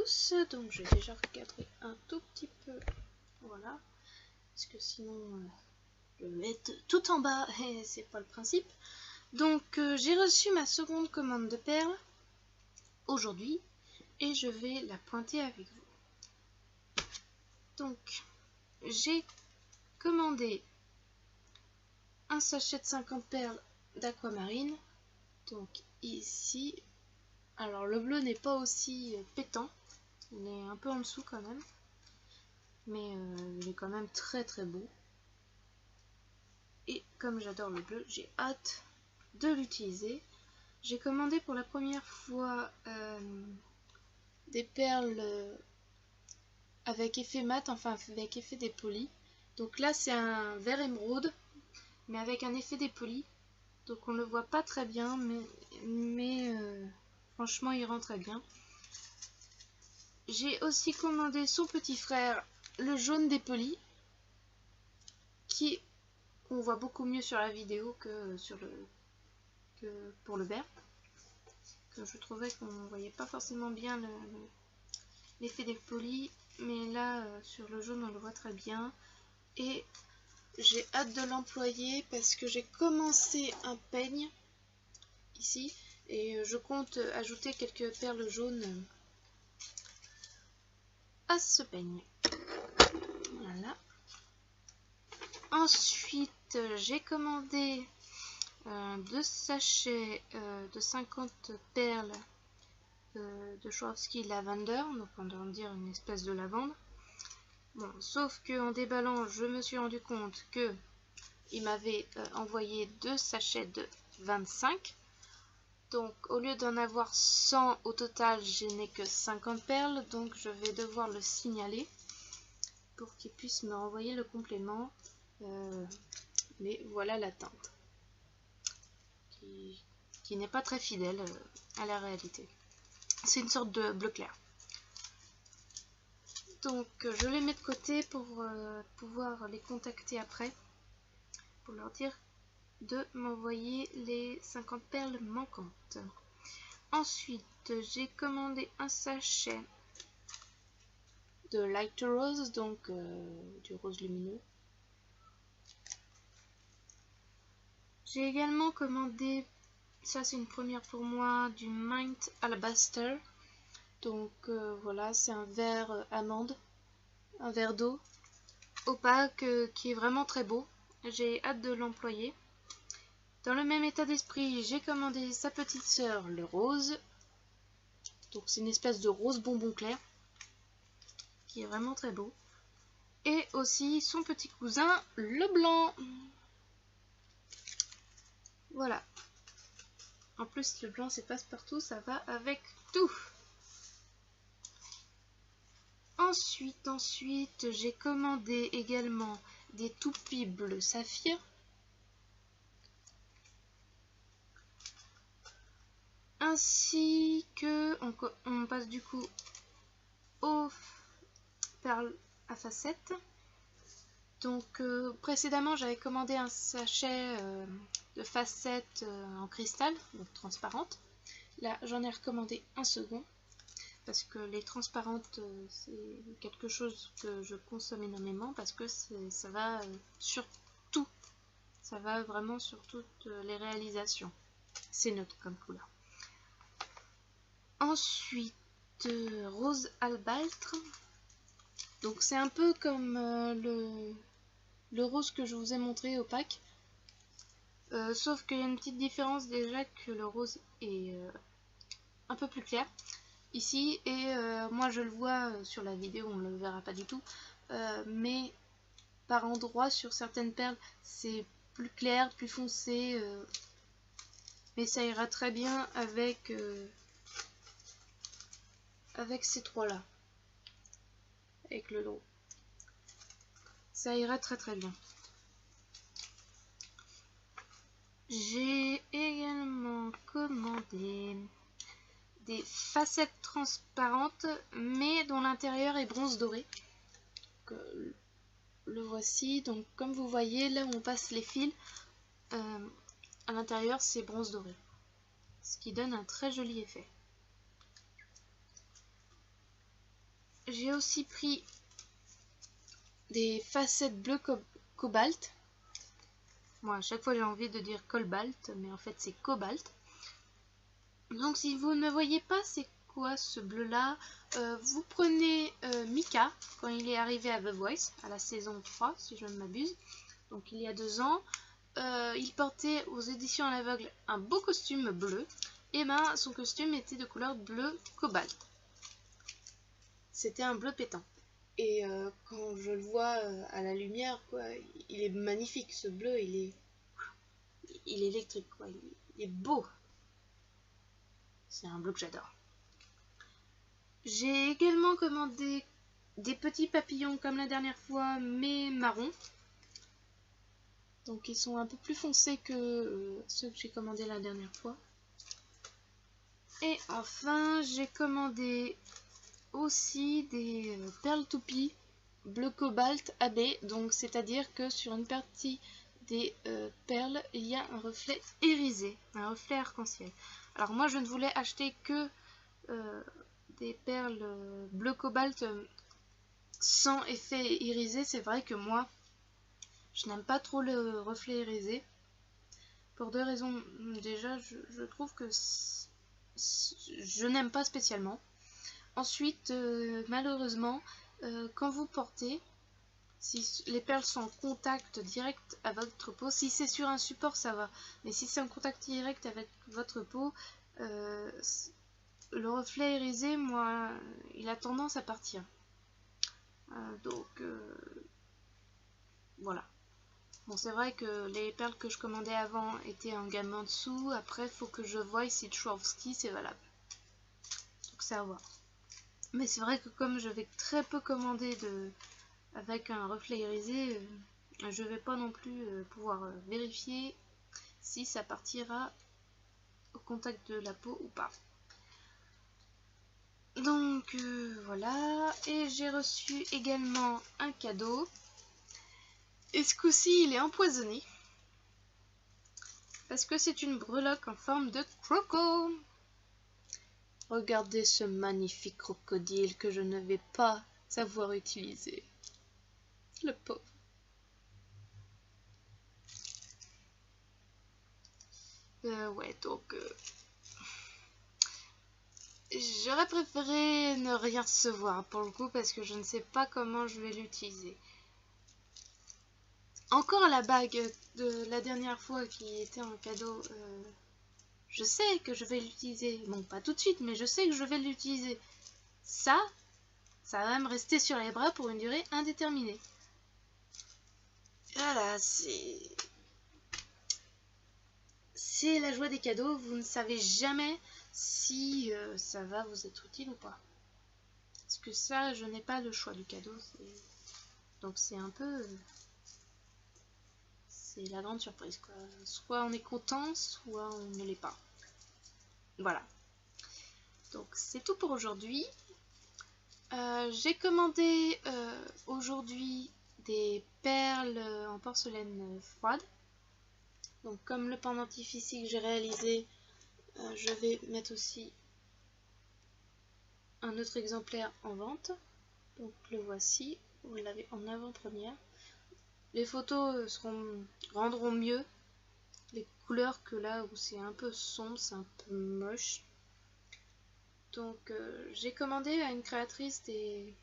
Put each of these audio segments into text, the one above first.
tous. Donc je vais déjà recadrer un tout petit peu, voilà, parce que sinon je vais mettre tout en bas et c'est pas le principe. Donc j'ai reçu ma seconde commande de perles aujourd'hui et je vais la pointer avec vous. Donc j'ai commandé un sachet de 50 perles d'aquamarine. Donc ici, alors le bleu n'est pas aussi pétant, il est un peu en dessous quand même, mais il est quand même très très beau. Et comme j'adore le bleu, j'ai hâte de l'utiliser. J'ai commandé pour la première fois des perles avec effet mat, enfin avec effet dépoli. Donc là c'est un vert émeraude, mais avec un effet dépoli. Donc on ne le voit pas très bien, mais franchement il rend très bien. J'ai aussi commandé son petit frère, le jaune dépoli, qu'on voit beaucoup mieux sur la vidéo que pour le vert. Que je trouvais qu'on ne voyait pas forcément bien l'effet dépoli, mais là sur le jaune on le voit très bien. Et j'ai hâte de l'employer parce que j'ai commencé un peigne ici et je compte ajouter quelques perles jaunes à ce peigne. Voilà. Ensuite j'ai commandé 2 sachets de 50 perles de Swarovski Lavender, donc on doit dire une espèce de lavande. Bon, sauf que en déballant, je me suis rendu compte que il m'avait envoyé 2 sachets de 25. Donc au lieu d'en avoir 100 au total, je n'ai que 50 perles, donc je vais devoir le signaler pour qu'il puisse me renvoyer le complément. Mais voilà la teinte qui n'est pas très fidèle à la réalité. C'est une sorte de bleu clair. Donc je les mets de côté pour pouvoir les contacter après, pour leur dire de m'envoyer les 50 perles manquantes. Ensuite j'ai commandé un sachet de Light Rose, donc du rose lumineux. J'ai également commandé, ça c'est une première pour moi, du Mint Alabaster. Donc voilà, c'est un vert amande, un verre d'eau opaque qui est vraiment très beau. J'ai hâte de l'employer. Dans le même état d'esprit, j'ai commandé sa petite sœur, le rose. Donc c'est une espèce de rose bonbon clair qui est vraiment très beau. Et aussi son petit cousin, le blanc. Voilà. En plus, le blanc c'est passe-partout, ça va avec tout. Ensuite, j'ai commandé également des toupies bleu saphir. Ainsi que, on passe du coup aux perles à facettes. Donc précédemment j'avais commandé un sachet de facettes en cristal, donc transparente. Là j'en ai recommandé un second parce que les transparentes c'est quelque chose que je consomme énormément parce que ça va sur tout, ça va vraiment sur toutes les réalisations. C'est neutre comme couleur. Ensuite rose albâtre. Donc c'est un peu comme le rose que je vous ai montré opaque. Sauf qu'il y a une petite différence déjà que le rose est un peu plus clair ici. Et moi je le vois sur la vidéo, on ne le verra pas du tout. Mais par endroits sur certaines perles c'est plus clair, plus foncé. Mais ça ira très bien avec ces trois là. Avec le lot. Ça ira très très bien. J'ai également commandé des facettes transparentes mais dont l'intérieur est bronze doré. Donc, le voici. Donc comme vous voyez là où on passe les fils, à l'intérieur c'est bronze doré. Ce qui donne un très joli effet. j'ai aussi pris des facettes bleu cobalt. Moi, à chaque fois j'ai envie de dire cobalt, mais en fait c'est cobalt. Donc si vous ne voyez pas c'est quoi ce bleu là, vous prenez Mika quand il est arrivé à The Voice, à la saison 3 si je ne m'abuse, donc il y a 2 ans. Il portait aux éditions à l'aveugle un beau costume bleu, et ben son costume était de couleur bleu cobalt. C'était un bleu pétant. Et quand je le vois à la lumière, quoi, il est magnifique ce bleu, il est électrique, quoi, il est beau. C'est un bleu que j'adore. J'ai également commandé des petits papillons comme la dernière fois, mais marrons. Donc ils sont un peu plus foncés que ceux que j'ai commandés la dernière fois. Et enfin, j'ai commandé aussi des perles toupies bleu cobalt AB. Donc c'est-à-dire que sur une partie des perles, il y a un reflet irisé, un reflet arc-en-ciel. Alors moi, je ne voulais acheter que des perles bleu cobalt sans effet irisé. C'est vrai que moi, je n'aime pas trop le reflet irisé. Pour 2 raisons. Déjà, je trouve que je n'aime pas spécialement. Ensuite, malheureusement, quand vous portez, si les perles sont en contact direct à votre peau, si c'est sur un support, ça va. Mais si c'est en contact direct avec votre peau, le reflet irisé, moi, il a tendance à partir. Donc, voilà. Bon, c'est vrai que les perles que je commandais avant étaient en gamme en dessous. Après, il faut que je voie si Swarovski c'est valable. Donc, ça va. Mais c'est vrai que comme je vais très peu commander avec un reflet irisé, je vais pas non plus pouvoir vérifier si ça partira au contact de la peau ou pas. Donc voilà, et j'ai reçu également un cadeau. Et ce coup-ci, il est empoisonné. Parce que c'est une breloque en forme de croco. Regardez ce magnifique crocodile que je ne vais pas savoir utiliser. Le pauvre. Ouais, donc... j'aurais préféré ne rien recevoir pour le coup parce que je ne sais pas comment je vais l'utiliser. Encore la bague de la dernière fois qui était en cadeau, je sais que je vais l'utiliser. Bon, pas tout de suite, mais je sais que je vais l'utiliser. Ça va me rester sur les bras pour une durée indéterminée. Voilà, c'est la joie des cadeaux. Vous ne savez jamais si ça va vous être utile ou pas. Parce que ça, je n'ai pas le choix du cadeau. Donc c'est un peu... c'est la grande surprise, quoi. Soit on est content, soit on ne l'est pas. Voilà. Donc c'est tout pour aujourd'hui. J'ai commandé aujourd'hui des perles en porcelaine froide. Donc comme le pendentif ici que j'ai réalisé, je vais mettre aussi un autre exemplaire en vente. Donc le voici, vous l'avez en avant-première. Les photos rendront mieux les couleurs que là où c'est un peu sombre, c'est un peu moche. Donc j'ai commandé à une créatrice des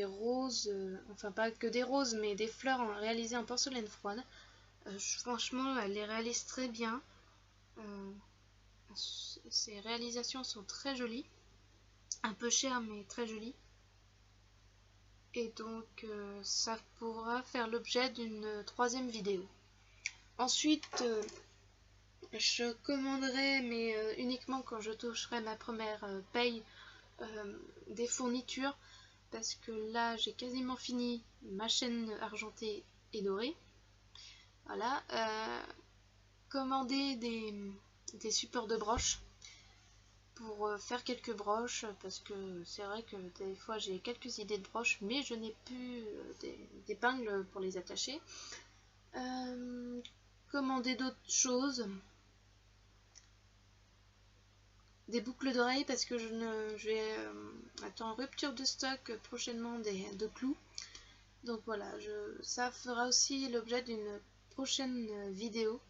roses, enfin pas que des roses, mais des fleurs réalisées en porcelaine froide. Franchement, elle les réalise très bien. Ces réalisations sont très jolies. Un peu chères, mais très jolies. Et donc, ça pourra faire l'objet d'une 3e vidéo. Ensuite, je commanderai, mais uniquement quand je toucherai ma première paye, des fournitures. Parce que là, j'ai quasiment fini ma chaîne argentée et dorée. Voilà. Commander des supports de broches pour faire quelques broches, parce que c'est vrai que des fois j'ai quelques idées de broches, mais je n'ai plus d'épingles pour les attacher. Commander d'autres choses. des boucles d'oreilles parce que je vais être en rupture de stock prochainement de clous. Donc voilà, ça fera aussi l'objet d'une prochaine vidéo,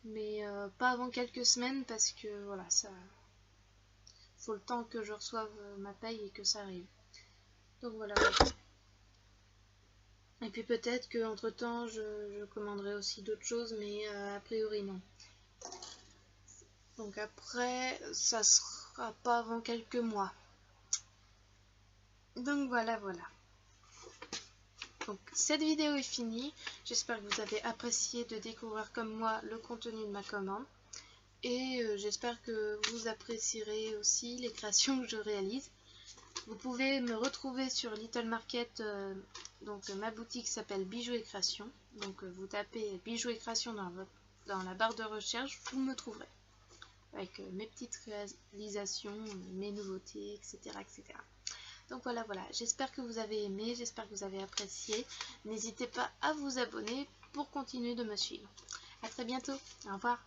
mais pas avant quelques semaines parce que voilà, ça faut le temps que je reçoive ma paye et que ça arrive. Donc voilà. Et puis peut-être que entre temps je commanderai aussi d'autres choses, mais a priori non. Donc après, ça sera pas avant quelques mois. Donc voilà. Donc cette vidéo est finie. J'espère que vous avez apprécié de découvrir comme moi le contenu de ma commande. Et j'espère que vous apprécierez aussi les créations que je réalise. Vous pouvez me retrouver sur Little Market, donc ma boutique s'appelle Bijoux et Créations. Donc vous tapez Bijoux et Créations dans la barre de recherche, vous me trouverez. Avec mes petites réalisations, mes nouveautés, etc. Donc voilà, j'espère que vous avez aimé, j'espère que vous avez apprécié. N'hésitez pas à vous abonner pour continuer de me suivre. A très bientôt, au revoir.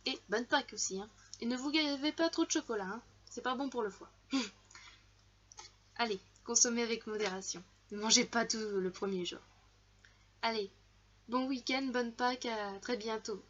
Et bonne Pâques aussi, hein. Et ne vous gavez pas trop de chocolat, hein. C'est pas bon pour le foie. Allez, consommez avec modération. Ne mangez pas tout le premier jour. Allez, bon week-end, bonne Pâques, à très bientôt.